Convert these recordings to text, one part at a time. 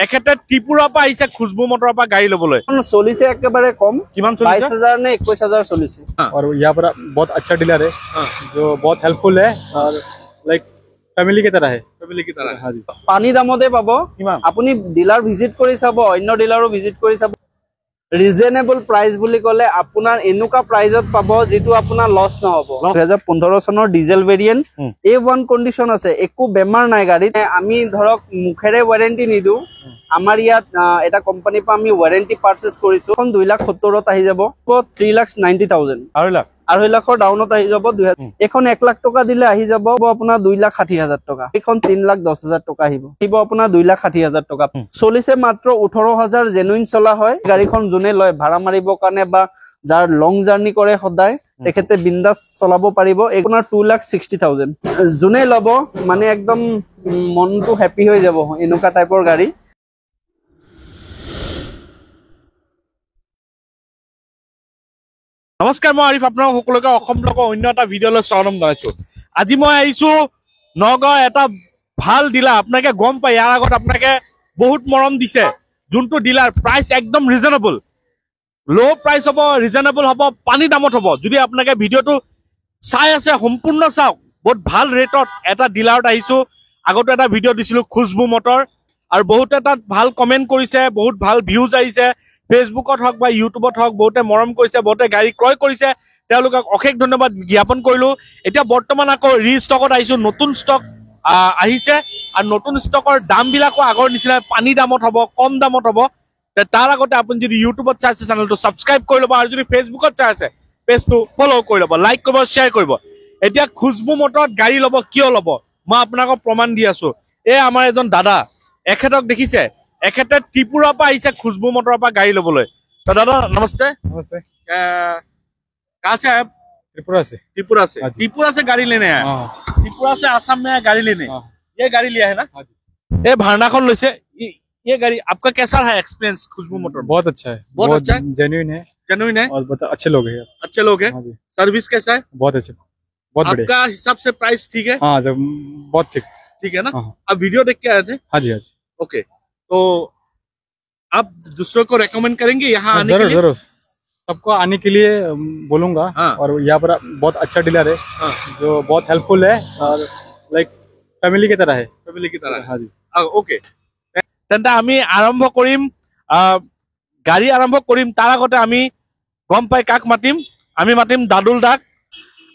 এখেতে ত্ৰিপুৰাৰ পৰা আহিছে খুশবু মটৰৰ পৰা গাড়ী ল'বলৈ চলিছে একেবাৰে কম কিমান চলিছে 22,000 ने 21,000 চলিছে और यहाँ पर बहुत अच्छा डीलर है जो बहुत हेल्पफुल है और लाइक फैमिली की तरह है हाँ जी পানী দামতে পাব আপুনি ডিলাৰ ভিজিট কৰি চাব অন্য ডিলাৰো ভিজিট কৰি চাব ৰিজনেবল প্ৰাইস বুলি ক'লে আপোনাৰ এনেকুৱা প্ৰাইজত পাব যেটো আপোনাৰ লছ নহব 2015 চনৰ ডিজেল ভেৰিয়েন্ট A1 কন্ডিশন আছে একো বেমাৰ নাই গাড়ীত আমি ধৰক মুখেৰে ওয়াৰেন্টি নিদু আমাৰ ইয়াত এটা কোম্পানী পা আমি ওয়াৰেন্টি পাৰচেজ কৰিছো এখন 2,70,000 আহি যাব 3,90,000 2.5 লাখৰ ডাউনত আহি যাব এখন 1 লাখ টকা দিলে আহি যাব আপোনাৰ 2,60,000 টকা এখন 3,10,000 টকা আহিব আপোনাৰ 2,60,000 টকা চলিছে মাত্ৰ 18,000 জেনুইন চলা হয় গাড়ীখন জুনে লয় ভাড়া মাৰিব কাৰণে বা যাৰ লং জাৰ্নি কৰে সদায় তেখেতে বিন্দাস চলাব পাৰিব আপোনাৰ 2,60,000 জুনে লব মানে একদম মনটো হ্যাপি হৈ যাব এনেকুৱা টাইপৰ গাড়ী নমস্কাৰ মই আৰিফ আপোনাক সকলোকে অসম ব্লগৰ অন্য এটা ভিডিঅ'লৈ স্বাগতম জনাইছো আজি মই আহিছো নগাঁও এটা ভাল ডিলাৰ আপোনাকে গম পাই ইয়াৰ আগত আপোনাকে বহুত মৰম দিছে যোনটো ডিলাৰ প্ৰাইস একদম ৰিজনেবল লো প্ৰাইস হ'ব ৰিজনেবল হ'ব পানী দামত হ'ব যদি আপোনাকে ভিডিঅ'টো চাই আছে সম্পূৰ্ণ চাওক বহুত ভাল ৰেটত এটা ডিলাৰত আহিছো আগতে এটা ভিডিঅ' দিছিলো খুশবু মটৰ আৰু বহুতে তাত ভাল কমেন্ট কৰিছে বহুত ভাল ভিউজ আহিছে ফেসবুকত হক বা ইউটিউবত হক বহুতে মৰম কৰিছে বহুতে গাড়ী ক্ৰয় কৰিছে তেওঁলোকক অশেষ ধন্যবাদ জ্ঞাপন কৰিলো এতিয়া বৰ্তমান আকৌ ৰিষ্টকত আহিছো নতুন ষ্টক আহিছে আৰু নতুন ষ্টকৰ দাম বিলাকো আগৰ নিচিনা পানী দামত হ'ব কম দামত হ'ব তাৰ আগতে আপুনি যদি ইউটিউবত চাইছে চেনেলটো সাবস্ক্ৰাইব কৰি ল'ব আৰু যদি ফেসবুকত চাইছে পেজটো ফলো কৰি ল'ব লাইক কৰিব শ্বেয়াৰ কৰিব এতিয়া খুশবু মটৰত গাড়ী ল'ব কিয় ল'ব মই আপোনাক প্ৰমাণ দি আছো এই আমাৰ এজন দাদা এখেতক দেখিছে এখেতে ত্ৰিপুৰাৰ পৰা আহিছে খুশবু মটৰৰ পৰা গাড়ী ল'বলৈ তো দাদা নমস্তে नमस्ते कहाँ से आप त्रिपुरा से गाड़ी लेने आए त्रिपुरा से आसाम में गाड़ी लेने ये गाड़ी लिया है ना ये भार्नाखन लैसे ये गाड़ी आपका कैसा है एक्सपीरियंस खुशबू मोटर बहुत अच्छा है बहुत अच्छा है जेन्युइन है और बहुत अच्छे लोग हैं अच्छे लोग हैं सर्विस कैसा है बहुत अच्छे बहुत बढ़िया आपका हिसाब से प्राइस ठीक है हाँ बहुत ठीक है ना आप वीडियो देख के आए थे हाँ जी ओके तो आप दूसरों को रेकमेंड करेंगे यहाँ आने के लिए जरूर सबको आने के लिए बोलूंगा और यहाँ पर बहुत अच्छा डीलर है जो बहुत हेल्पफुल है और लाइक फैमिली की तरह है हाँ जी ओके তেন্তে আমি আৰম্ভ কৰিম গাড়ী আৰম্ভ কৰিম তাৰ আগতে আমি গম পাই কাক মাতিম আমি মাতিম দাদুল দাক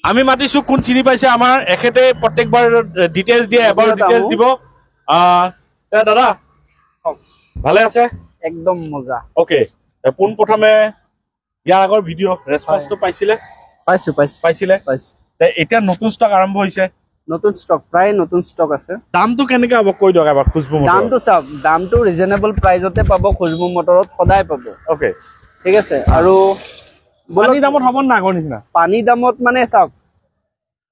আমি মাতিছো কোন চিনি পাইছে আমাৰ এখেতে প্ৰত্যেকবাৰ ডিটেইলছ দিয়ে এবাৰ ডিটেইলছ দিব দাদা ভালে আছে একদম মজা ওকে পোন প্ৰথমে ইয়াৰ আগৰ ভিডিঅ' ৰেসপন্সটো পাইছিলে এতিয়া নতুন ষ্টক আৰম্ভ হৈছে নতুন ষ্টক প্ৰায় নতুন ষ্টক আছে দামটো কেনেকৈ হ'ব কৈ দিয়ক এবাৰ খুশবু মটৰ দামটো চাওক দামটো ৰিজনেবল প্ৰাইজতে পাব খুশবু মটৰত সদায় পাব ওকে ঠিক আছে আৰু পানী দামত হ'ব না আগৰ নিচিনা পানী দামত মানে চাওক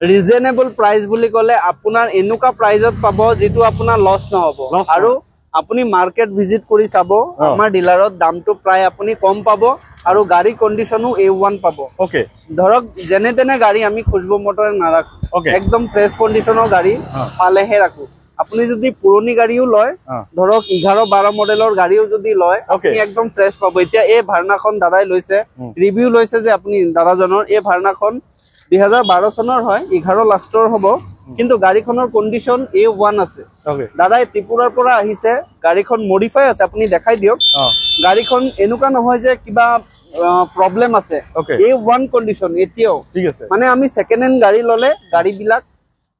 ৰিজনেবল প্ৰাইস বুলি ক'লে আপোনাৰ এনেকুৱা প্ৰাইজত পাব যেটো আপোনাৰ লছ নহব আৰু আপুনি মাৰ্কেট ভিজিট কৰি চাব আমাৰ ডিলাৰত দামটো প্ৰায় আপুনি কম পাব আৰু গাড়ী কন্ডিশনো A1 পাব ওকে ধৰক জেনে তেনে গাড়ী আমি খুশবু মটৰে নাৰাখো একদম ফ্ৰেশ কন্ডিশনৰ গাড়ী পালেহে ৰাখো আপুনি যদি পুৰণি গাড়ীও লয় ধৰক 11-12 মডেলৰ গাড়ীও যদি লয় আপুনি একদম ফ্ৰেশ পাব এতিয়া এই ভাৰ্নাখন দাদাই লৈছে ৰিভিউ লৈছে যে আপুনি দাদাজনৰ এই ভাৰ্নাখন 2012 চনৰ হয় 11 লাষ্টৰ হ'ব কিন্তু গাড়ীখনৰ কন্ডিশন A1 আছে দাদাই ত্ৰিপুৰাৰ পৰা আহিছে গাড়ীখন মডিফাই আছে আপুনি দেখাই দিয়ক গাড়ীখন এনেকুৱা নহয় যে কিবা প্ৰবলেম আছে A1 কন্ডিশন এতিয়াও ঠিক আছে মানে আমি সেকেন্ড হ্যান্ড গাড়ী ললে গাড়ী বিলাক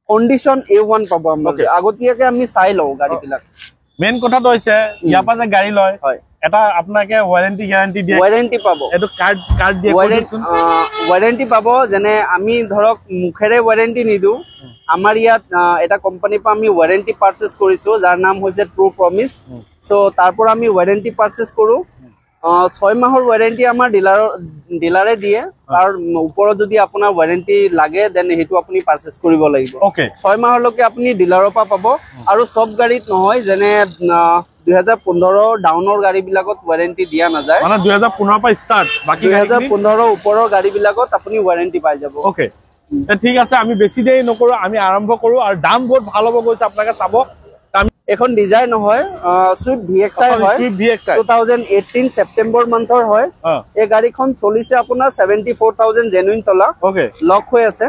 কন্ডিশন A1 পাব আমরা আগতীয়াকে আমি চাই লও গাড়ী বিলাক মেইন কথাটো হৈছে ইয়াৰ পৰা যে গাড়ী লয় এটা আপোনাকে ওয়াৰেন্টি গ্যাৰান্টি দিয়ে ওয়াৰেন্টি পাব এটো কাৰ্ড দিয়ে ওয়াৰেন্টি পাব যেনে আমি ধৰক মুখেৰে ওয়াৰেন্টি নিদু আমাৰ ইয়াত এটা কোম্পানী পা আমি ওয়াৰেন্টি পাৰচেজ কৰিছো যাৰ নাম হৈছে ট্ৰু প্ৰমিস সো তাৰ পৰা আমি ওয়াৰেন্টি পাৰচেজ কৰো 6 মাহৰ ওয়াৰেন্টি আমাৰ ডিলাৰে দিয়ে তাৰ ওপৰত যদি আপোনাৰ ওয়াৰেন্টি লাগে দেন হেতু আপুনি পাৰচেজ কৰিব লাগিব 6 মাহলৈকে আপুনি ডিলাৰৰ পৰা পাব আৰু সব গাড়ীত নহয় যেনে 2015 ডাউনৰ গাড়ী বিলাকত ওয়াৰেন্টি দিয়া না যায় মানে 2015 পৰা ষ্টাৰ্ট বাকি 2015 ওপৰৰ গাড়ী বিলাকত আপুনি ওয়াৰেন্টি পাই যাব ওকে ঠিক আছে আমি বেছি দেৰি নকৰো আমি আৰম্ভ কৰো আৰু দাম বহুত ভাল হ'ব গৈছে আপোনাকে চাব এখন ডিজায়াৰ নহয় সুইফট VXI হয় সুইফট VXI 2018 সেপ্টেম্বৰ মান্থৰ হয় এই গাড়ীখন চলিছে আপোনাৰ 74000 জেনুইন চলা ওকে লক হৈ আছে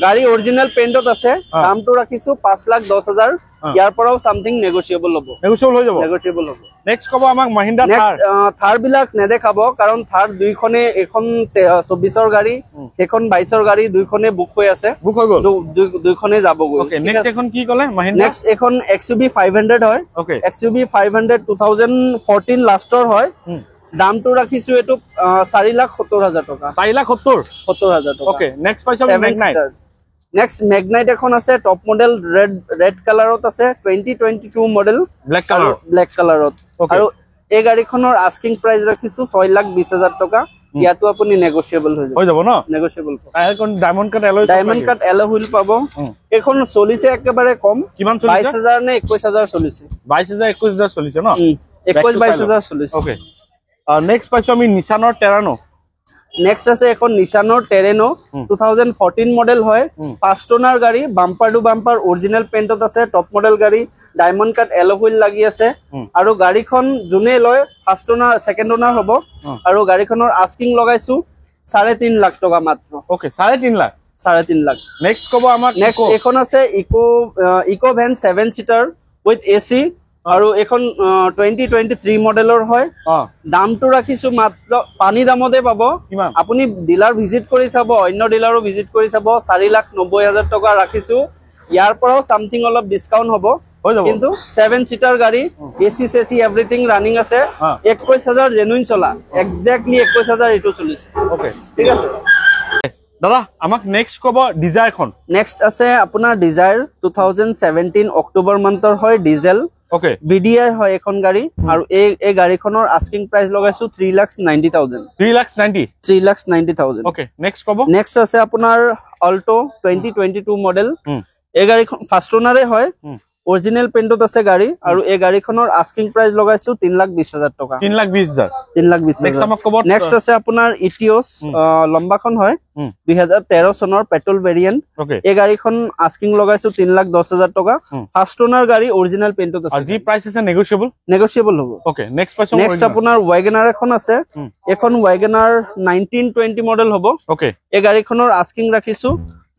গাড়ী অৰিজিনাল পেইণ্টত আছে দামটো ৰাখিছো 5,10,000 ইয়াৰ পৰাও সামথিং নেগোশিয়েবল হ'ব নেগোশিয়েবল হ'ব নেক্সট কব আমাক মহিন্দ্ৰা নেক্সট থাৰ বিলাক নেদেখাব কাৰণ থাৰ দুইখনে এখন 24ৰ গাড়ী এখন 22ৰ গাড়ী দুইখনে বুক হৈ আছে বুক হৈ গ'ল দুইখনে যাবগৈ ওকে নেক্সট এখন কি কলে মহিন্দ্ৰা নেক্সট এখন XUV 500 হয় ওকে XUV 500 2014 লাষ্টৰ হয় দামটো ৰাখিছো এটো 4,70,000 টকা 4,70,000 টকা ওকে নেক্সট পাইছো ম্যাগনাইট নেক্সট ম্যাগনাইট এখন আছে টপ মডেল ৰেড কালাৰত আছে 2022 মডেল ব্ল্যাক কালাৰত আৰু এই গাড়ীখনৰ আস্কিং প্ৰাইস ৰাখিছো 6,20,000 টকা ইয়াতো আপুনি নেগোশিয়েবল হৈ যাব ন নেগোশিয়েবল টায়াৰ কোন ডায়মন্ড কাট এলয় হুইল পাব এখন চলিছে একেবাৰে কম কিমান চলিছে 22,000 নে 21,000 চলিছে 22,000 চলিছে ন 21,000 চলিছে ওকে নেক্সট পাইছো আমি নিসানৰ টেৰানো নেক্সট আছে এখন নিসানৰ টেৰেনো 2014 মডেল হয় ফাৰ্স্ট ওনাৰ গাড়ী বাম্পাৰ টু বাম্পাৰ অৰিজিনাল পেইণ্টত আছে টপ মডেল গাড়ী ডায়মন্ড কাট এলয় হুইল লাগি আছে আৰু গাড়ীখন জুনে লয় ফাৰ্স্ট ওনাৰ সেকেন্ড ওনাৰ হ'ব আৰু গাড়ীখনৰ আস্কিং লগাইছো 3.5 লাখ টকা মাত্ৰ ওকে 3.5 লাখ নেক্সট কব আমাক নেক্সট এখন আছে ইকো ভ্যান 7 সিটাৰ উইথ AC আৰু এখন 2023 মডেলৰ হয় দামটো ৰাখিছো মাত্ৰ পানী দামতে পাব আপুনি ডিলাৰ ভিজিট কৰি চাব অন্য ডিলাৰো ভিজিট কৰি চাব 4,90,000 টকা ৰাখিছো ইয়াৰ পৰাও সামথিং অলপ ডিসকাউন্ট হ'ব কিন্তু 7 সিটাৰ গাড়ী AC সেসি এভৰিথিং ৰানিং আছে 21,000 জেনুইন চলা এক্স্যাক্টলি 21,000 এটো চলিছে ওকে ঠিক আছে দাদা আমাক নেক্সট কব ডিজায়াৰখন নেক্সট আছে আপোনাৰ ডিজায়াৰ 2017 অক্টোবৰ মান্থৰ হয় ডিজেল ওকে VDI হয় এখন গাড়ী আৰু এই গাড়ীখনৰ আস্কিং প্ৰাইস লগাইছো 3,90,000 3,90,000 ওকে নেক্সট কব নেক্সট আছে আপোনাৰ অল্টো 2022 মডেল এই গাড়ীখন ফাৰ্স্ট ওনাৰে হয় অৰিজিনাল পেইণ্টত আছে গাড়ী আৰু এই গাড়ীখনৰ আস্কিং প্ৰাইস লগাইছো 3,20,000 টকা 3,20,000 নেক্সট আমাক কব নেক্সট আছে আপোনাৰ ইটিওস লম্বাখন হয় 2013 চনৰ পেট্ৰল ভেৰিয়েন্ট এই গাড়ীখন আস্কিং লগাইছো 3,10,000 টকা ফাৰ্স্ট ওনাৰ গাড়ী অৰিজিনাল পেইণ্টত আছে আজি প্ৰাইস আছে নেগোশিয়েবল হ'ব ওকে নেক্সট পাইছো নেক্সট আপোনাৰ ওয়াগনাৰ এখন আছে এখন ওয়াগনাৰ 1920 মডেল হ'ব ওকে এই গাড়ীখনৰ আস্কিং ৰাখিছো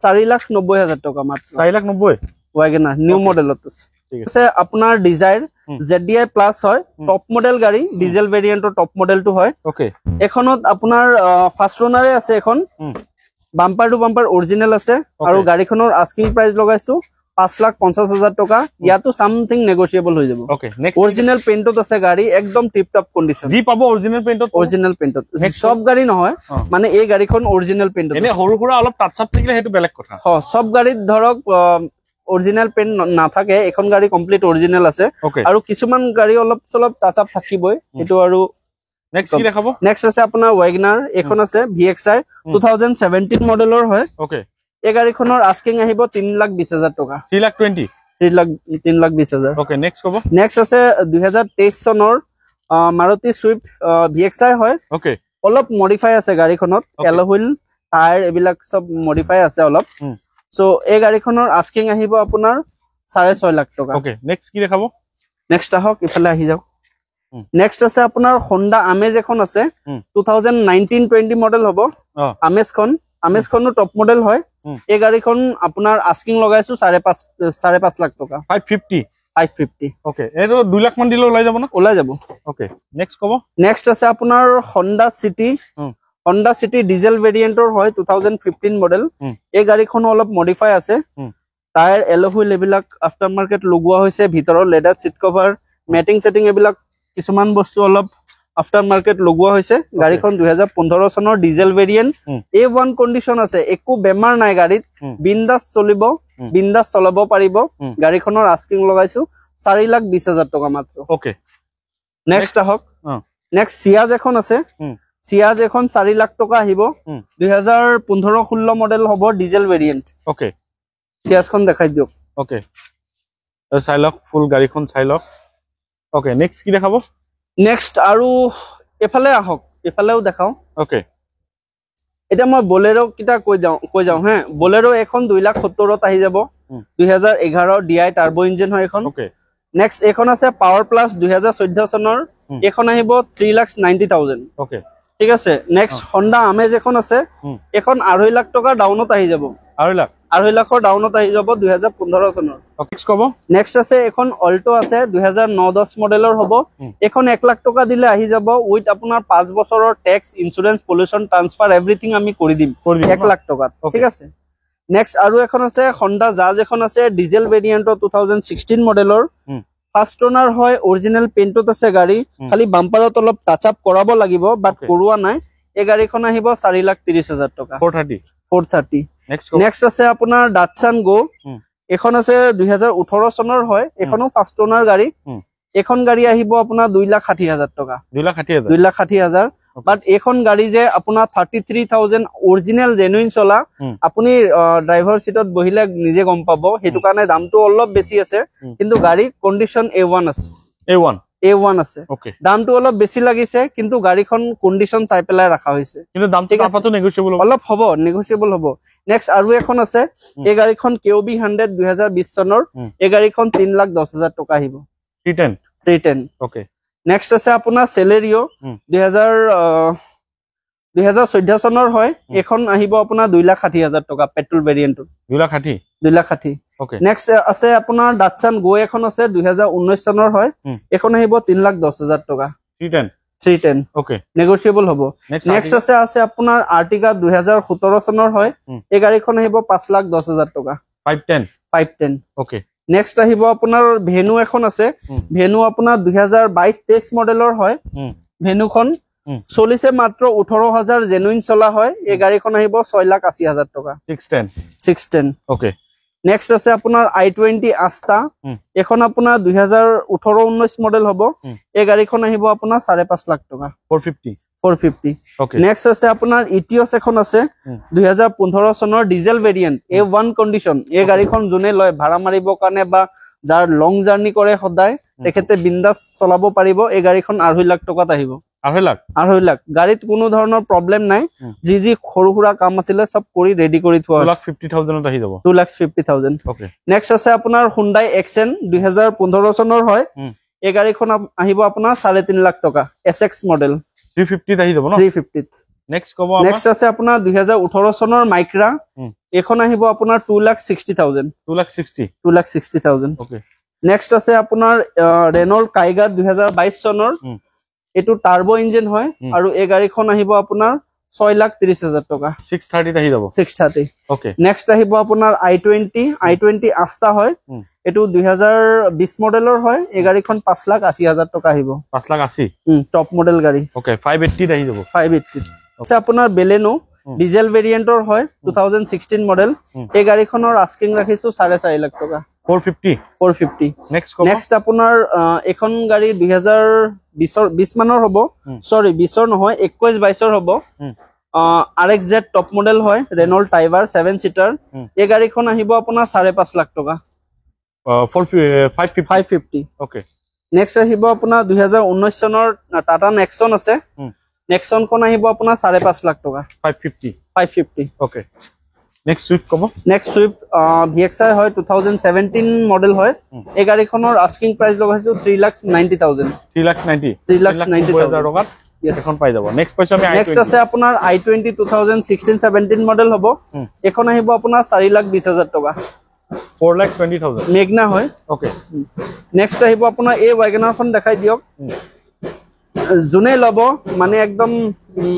4,90,000 টকা মাত্ৰ 4,90,000 ওয়াগনাৰ নিউ মডেলত আছে আপোনাৰ ডিজায়াৰ ZDI প্লাস হয় টপ মডেল গাড়ী ডিজেল ভেৰিয়েন্টৰ টপ মডেলটো হয় ওকে এখনত আপোনাৰ ফাৰ্স্ট ওনাৰে আছে এখন বাম্পাৰ টু বাম্পাৰ অৰিজিনাল আছে আৰু গাড়ীখনৰ আস্কিং প্ৰাইস লগাইছো 5,50,000 টকা ইয়াতো সামথিং নেগোশিয়েবল হৈ যাব ওকে নেক্সট অৰিজিনাল পেইণ্টত আছে গাড়ী একদম টিপ টপ কন্ডিশন জি পাব অৰিজিনাল পেইণ্টত সব গাড়ী নহয় মানে এই গাড়ীখন অৰিজিনাল পেইণ্টত এনে সৰু সৰু অলপ টাচ আপ থাকিলে হেতু বেলেগ কথা সব গাড়ীত ধৰক অৰিজিনাল পেইণ্ট নাথাকে এখন গাড়ী কমপ্লিট অৰিজিনাল আছে আৰু কিছুমান গাড়ী অলপ চলপ টাচ আপ থাকিবই এটো আৰু নেক্সট কি দেখাবো নেক্সট আছে আপোনাৰ ওয়াগনাৰ এখন আছে VXI 2017 মডেলৰ হয় ওকে এই গাড়ীখনৰ আস্কিং আহিব 3,20,000 টকা 3,20,000 ওকে নেক্সট কব নেক্সট আছে 2023 চনৰ মাৰুতি সুইফট VXI হয় ওকে অলপ মডিফাই আছে গাড়ীখনত এলয় হুইল টায়াৰ এবিলাক সব মডিফাই আছে অলপ সো এই গাড়ীখনৰ আস্কিং আহিব আপোনাৰ 6.5 লাখ টকা ওকে নেক্সট কি দেখাবো নেক্সট আহক ইফালে আহি যাওক নেক্সট আছে আপোনাৰ Honda Amaze এখন আছে 2019-20 মডেল হ'ব আমেজখনো টপ মডেল হয় এই গাড়ীখন আপোনাৰ আস্কিং লগাইছো 5.5 লাখ টকা 550 ওকে এটো 2 লাখ মান দিলে ওলাই যাব ওকে নেক্সট কব নেক্সট আছে আপোনাৰ Honda City ডিজেল ভেৰিয়েন্টৰ হয় 2015 মডেল এই গাড়ীখন অলপ মডিফাই আছে টায়াৰ এলয় হুইল এবিলাক আফটাৰ মাৰ্কেট লগোৱা হৈছে ভিতৰৰ leather seat cover matting setting এবিলাক কিছুমান বস্তু অলপ আফটাৰ মাৰ্কেট লগোৱা হৈছে গাড়ীখন 2015 চনৰ ডিজেল ভেৰিয়েন্ট A1 কন্ডিশন আছে একো বেমাৰ নাই গাড়ীত বিন্দাস চলাব পাৰিব গাড়ীখনৰ আস্কিং লগাইছো 4,20,000 টকা মাত্ৰ ওকে নেক্সট আহক নেক্সট সিয়াজ এখন আছে সিয়াজ এখন 4 লাখ টকা আহিব 2015-16 মডেল হ'ব ডিজেল ভেৰিয়েন্ট ওকে সিয়াজখন দেখাই দিওক ওকে চাই লওক ফুল গাড়ীখন চাই লওক ওকে নেক্সট কি দেখাবো নেক্সট আৰু এফালে আহক এফালেও দেখাও ওকে এটা মই বোলেৰো কিটা কৈ যাও হে বোলেৰো এখন 2,70,000 আহি যাব 2011 DI টাৰ্বো ইঞ্জিন হয় এখন ওকে নেক্সট এখন আছে পাৱাৰ প্লাছ 2014 চনৰ এখন আহিব 3,90,000 ওকে ঠিক আছে নেক্সট হন্ডা আমেজ এখন আছে এখন 2.5 লাখ টকা ডাউনত আহি যাব 2.5 লাখ 2.5 লাখৰ ডাউনত আহি যাব 2015 চনৰ নেক্সট কব নেক্সট আছে এখন অল্টো আছে 2009-10 মডেলৰ হ'ব এখন 1 লাখ টকা দিলে আহি যাব উইথ আপোনাৰ 5 বছৰৰ tax insurance pollution transfer everything আমি কৰি দিম 1 লাখ টকাত ঠিক আছে নেক্সট আৰু এখন আছে হন্ডা জাজ এখন আছে ডিজেল ভেৰিয়েন্টৰ 2016 মডেলৰ ফাৰ্ষ্ট ওনাৰ হয় অৰিজিনাল পেইন্টত আছে গাড়ী খালি বাম্পাৰত অলপ টাচ আপ কৰাব লাগিব বাট কৰোৱা নাই এই গাড়ীখন আহিব 4,30,000 টকা 430 নেক্সট আছে আপোনাৰ ডাটসান গো এখন আছে 2018 চনৰ হয় এখনো ফাৰ্ষ্ট ওনাৰ গাড়ী এখন গাড়ী আহিব আপোনাৰ 2,60,000 টকা 2,60,000 বাট এখন গাড়ী যে আপোনাৰ 33,000 অৰিজিনাল জেনুইন চলা আপুনি ড্ৰাইভাৰ সিটত বহিলে নিজে গম পাব হেতু কাৰণে দামটো অলপ বেছি আছে কিন্তু গাড়ী কন্ডিশন A1 আছে A1 আছে ওকে দামটো অলপ বেছি লাগিছে কিন্তু গাড়ীখন কন্ডিশন চাই পেলাই ৰাখা হৈছে কিন্তু দামটো আপাতত নেগোশিয়েবল অলপ হ'ব নেগোশিয়েবল হ'ব নেক্সট আৰু এখন আছে এই গাড়ীখন KOB 100 2020 চনৰ এই গাড়ীখন 3,10,000 টকা আহিব 310 ওকে নেক্সট আছে আপোনাৰ সেলেৰিও 2014 চনৰ হয় এখন আহিব আপোনাৰ 2,60,000 টকা পেট্ৰল ভেৰিয়েন্ট 2,60 ওকে নেক্সট আছে আপোনাৰ ডাটসান গো এখন আছে 2019 চনৰ হয় এখন আহিব 3,10,000 টকা 310 ওকে নেগোশিয়েবল হ'ব নেক্সট আছে আপোনাৰ আৰ্টিকা 2017 চনৰ হয় এই গাড়ীখন আহিব 5,10,000 টকা 510 ওকে নেক্সট আহিব আপোনাৰ ভেনু এখন আছে ভেনু আপোনাৰ 2022-23 মডেলৰ হয় ভেনুখন চলিছে মাত্ৰ 18,000 জেনুইন চলা হয় এই গাড়ীখন আহিব 6,80,000 টকা 610 ওকে নেক্সট আছে আপোনাৰ i20 আস্তা এখন আপোনাৰ 2018-19 মডেল হ'ব এই গাড়ীখন আহিব আপোনাৰ 5.5 লাখ টকা 450 ওকে নেক্সট আছে আপোনাৰ ইটিওস এখন আছে 2015 চনৰ ডিজেল ভেৰিয়েন্ট A1 কন্ডিশন এই গাড়ীখন জুনে লয় ভাড়া মাৰিব কাৰণে বা যাৰ লং জাৰ্নি কৰে সদায় তেখেতে বিন্দাস চলাব পাৰিব এই গাড়ীখন 2.5 লাখ টকাত আহিব 2.5 লাখ গাড়ীত কোনো ধৰণৰ প্ৰবলেম নাই যি সৰু সুৰা কাম আছিলে সব কৰি ৰেডি কৰি থোৱা আছে 2,50,000 আহি যাব 2,50,000 ওকে নেক্সট আছে আপোনাৰ Hyundai Accent 2015 চনৰ হয় এই গাড়ীখন আহিব আপোনাৰ 3.5 লাখ টকা SX মডেল 350 আহি যাব ন 350 নেক্সট কব নেক্সট আছে আপোনাৰ 2018 চনৰ মাইক্ৰা এখন আহিব আপোনাৰ 2,60,000 ওকে নেক্সট আছে আপোনাৰ ৰেনল্ট কাইগাৰ 2022 চনৰ এটো টাৰ্বো ইঞ্জিন হয় আৰু এই গাড়ীখন আহিব আপোনাৰ 6,30,000 টকা 630 আহি যাব 630 ওকে নেক্সট আহিব আপোনাৰ i20 আস্তা হয় এটো 2020 মডেলৰ হয় এই গাড়ীখন 5,80,000 টকা আহিব 5,80 টপ মডেল গাড়ী ওকে 580 আহি যাব 580 আছে আপোনাৰ বেলেনো ডিজেল ভেৰিয়েন্টৰ হয় 2016 মডেল এই গাড়ীখনৰ আস্কিং ৰাখিছো 4.5 লাখ টকা 450 নেক্সট আপোনাৰ এখন গাড়ী 2020 মানৰ হ'ব সৰি 20 নহয় 21-22 হ'ব RXZ টপ মডেল হয় ৰেনল্ট টাইভাৰ 7 সিটাৰ এই গাড়ীখন আহিব আপোনাৰ 5.5 লাখ টকা 550 ওকে নেক্সট আহিব আপোনাৰ 2019 চনৰ টাটা নেক্সন আছে নেক্সন খন আহিব আপোনাৰ 5.5 লাখ টকা 550 ওকে নেক্সট সুইফট কব নেক্সট সুইফট VXI হয় 2017 মডেল হয় এই গাড়ীখনৰ আস্কিং প্ৰাইস লগাইছো 3,90,000 টকাত এখন পাই যাব নেক্সট পইচা আমি নেক্সট আছে আপোনাৰ i20 2016-17 মডেল হ'ব এখন আহিব আপোনাৰ 4,20,000 টকা 4,20,000 মেগনা হয় ওকে নেক্সট আহিব আপোনাৰ এই ওয়াগনাৰখন দেখাই দিয়ক জুনে লব মানে একদম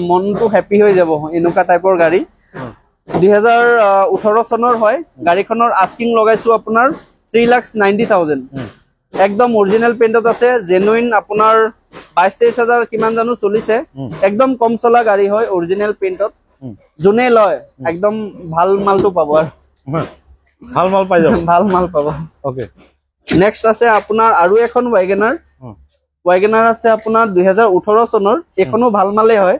মনটো হ্যাপি হৈ যাব এনেকুৱা টাইপৰ গাড়ী 2018 চনৰ হয় গাড়ীখনৰ আস্কিং লগাইছো আপোনাৰ 3,90,000 একদম অৰিজিনাল পেইন্টত আছে জেনুইন আপোনাৰ 22-23,000 কিমান জানো চলিছে একদম কম চলা গাড়ী হয় অৰিজিনাল পেইন্টত জুনে লয় একদম ভাল মালটো পাব আৰু ভাল মাল পাই যাব ভাল মাল পাব ওকে নেক্সট আছে আপোনাৰ আৰু এখন ওয়াগনাৰ আছে আপোনাৰ 2018 চনৰ এখনো ভাল মালে হয়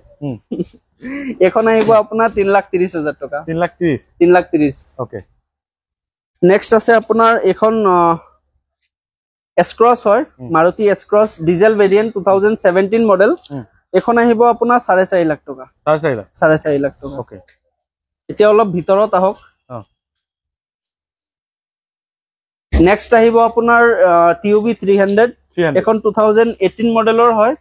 এখন আহিব আপোনাৰ 3,30,000 টকা 3,30 ওকে নেক্সট আছে আপোনাৰ এখন S-Cross হয় Maruti S-Cross diesel variant 2017 model এখন আহিব আপোনাৰ 4.5 লাখ টকা 4.5 লাখ টকা ওকে এতিয়া অলপ ভিতৰত আহক নেক্সট আহিব আপোনাৰ TUV 300 এখন 2018 মডেলৰ হয়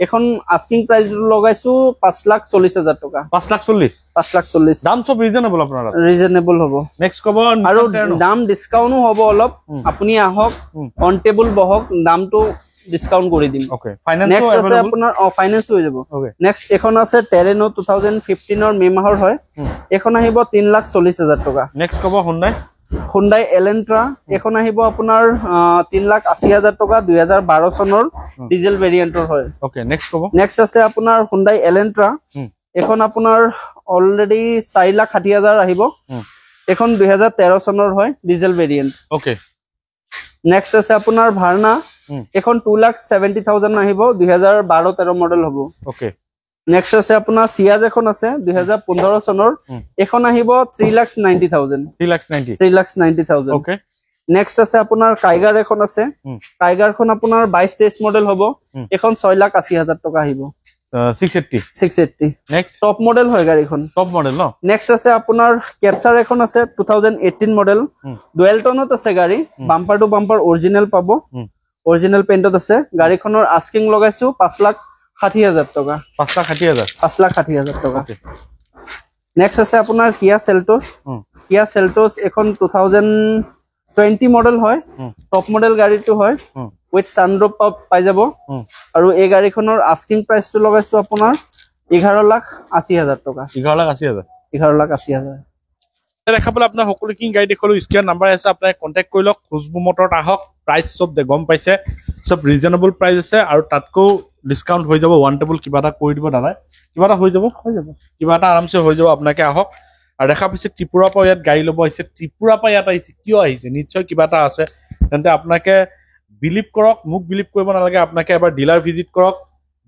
এখন আস্কিং প্ৰাইস লগাইছো 5,40,000 টকা 5,40,000 5,40,000 দাম সব ৰিজনেবল আপোনাৰ ৰিজনেবল হ'ব নেক্সট কব আৰু দাম ডিসকাউন্টও হ'ব অলপ আপুনি আহক অন টেবল বহক দামটো ডিসকাউন্ট কৰি দিম ওকে ফাইনান্স নেক্সট আছে আপোনাৰ ফাইনান্স হৈ যাব নেক্সট এখন আছে টেৰেনো 2015 ৰ মে মাহৰ হয় এখন আহিব 3,40,000 টকা নেক্সট কব Hyundai Elantra এখন আহিব আপোনাৰ 3,80,000 টকা 2012 চনৰ ডিজেল ভেৰিয়েন্টৰ হয় ওকে নেক্সট কব নেক্সট আছে আপোনাৰ Hyundai Elantra এখন আপোনাৰ অলৰেডি 4,60,000 আহিব এখন 2013 চনৰ হয় ডিজেল ভেৰিয়েন্ট ওকে নেক্সট আছে আপোনাৰ Verna এখন 2,70,000 আহিব 2012-13 মডেল হ'ব ওকে নেক্সট আছে আপোনাৰ Ciaz এখন আছে 2015 চনৰ এখন আহিব 3,90,000 3,90,000 ওকে নেক্সট আছে আপোনাৰ Tiger এখন আছে Tiger খন আপোনাৰ 22-23 মডেল হ'ব এখন 6,80,000 টকা আহিব 680 নেক্সট টপ মডেল হয় গাড়ীখন টপ মডেল ন নেক্সট আছে আপোনাৰ Captur এখন আছে 2018 মডেল ডুৱেল টোনত আছে গাড়ী বাম্পাৰ টু বাম্পাৰ অৰিজিনাল পাব অৰিজিনাল পেইণ্টত আছে গাড়ীখনৰ আস্কিং লগাইছো 5,60,000 টকা 5,60,000 টকা নেক্সট আছে আপোনাৰ Kia Seltos এখন 2020 মডেল হয় টপ মডেল গাড়ীটো হয় উইথ সানৰুফ পাই যাব আৰু এই গাড়ীখনৰ আস্কিং প্ৰাইসটো লগাইছো আপোনাৰ 11,80,000 টকা 11,80,000 দেখাবলৈ আপোনাৰ সকলোখিনি গাড়ী দেখলো স্ক্ৰিনৰ নাম্বাৰ আছে আপুনি কন্টাক্ট কৰি লওক খুজবু মটৰত আহক প্ৰাইস সব গম পাইছে সব ৰিজনেবল প্ৰাইস আছে আৰু তাতকো ডিসকাউন্ট হৈ যাব ওয়ান টেবল কিবা এটা কৰি দিব দাদা কিবা এটা হৈ যাব কিবা এটা আৰামছে হৈ যাব আপোনাকে আহক আৰু দেখা পাইছে ত্ৰিপুৰাৰ পৰা ইয়াত গাড়ী ল'ব আহিছে ত্ৰিপুৰাৰ পৰা ইয়াত আহিছে কিয় আহিছে নিশ্চয় কিবা এটা আছে তেন্তে আপোনাকে বিলিভ কৰক মোক বিলিভ কৰিব নালাগে আপোনাকে এবাৰ ডিলাৰ ভিজিট কৰক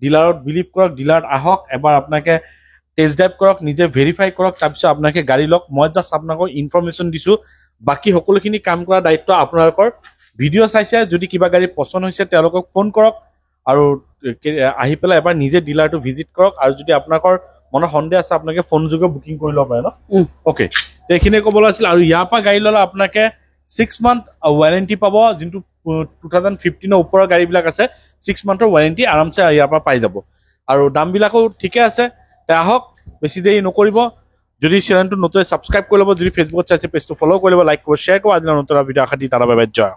ডিলাৰত বিলিভ কৰক ডিলাৰত আহক এবাৰ আপোনাকে টেষ্ট ড্ৰাইভ কৰক নিজে ভেৰিফাই কৰক তাৰপিছত আপোনাকে গাড়ী লওক মই জাষ্ট আপোনাক ইনফৰমেশ্যন দিছো বাকি সকলোখিনি কাম কৰা দায়িত্ব আপোনালোকৰ ভিডিঅ' চাইছে যদি কিবা গাড়ী পছন্দ হৈছে তেওঁলোকক ফোন কৰক আৰু আহি পেলাই এবাৰ নিজে ডিলাৰটো ভিজিট কৰক আৰু যদি আপোনালোকৰ মনৰ সন্দেহ আছে আপোনাকে ফোন যোগে বুকিং কৰি ল'ব পাৰে ন ওকে এইখিনি ক'বলৈ আছিল আৰু ইয়াৰ পৰা গাড়ী ল'লে আপোনাকে 6 মান্থ ৱাৰেণ্টি পাব যোনটো 2015 ৰ ওপৰৰ গাড়ীবিলাক আছে 6 মান্থৰ ৱাৰেণ্টি আৰামছে ইয়াৰ পৰা পাই যাব আৰু দামবিলাকো ঠিকে আছে আহক বেছি দেৰি নকৰিব যদি চেনেলটো নতুন সাবস্ক্ৰাইব কৰি ল'ব যদি ফেচবুকত চাইছে পেজটো ফলো কৰি ল'ব লাইক কৰিব শ্বেয়াৰ কৰিব আজিলৈ নতুন ভিডিঅ' আশা দি তাৰ বাবে জয়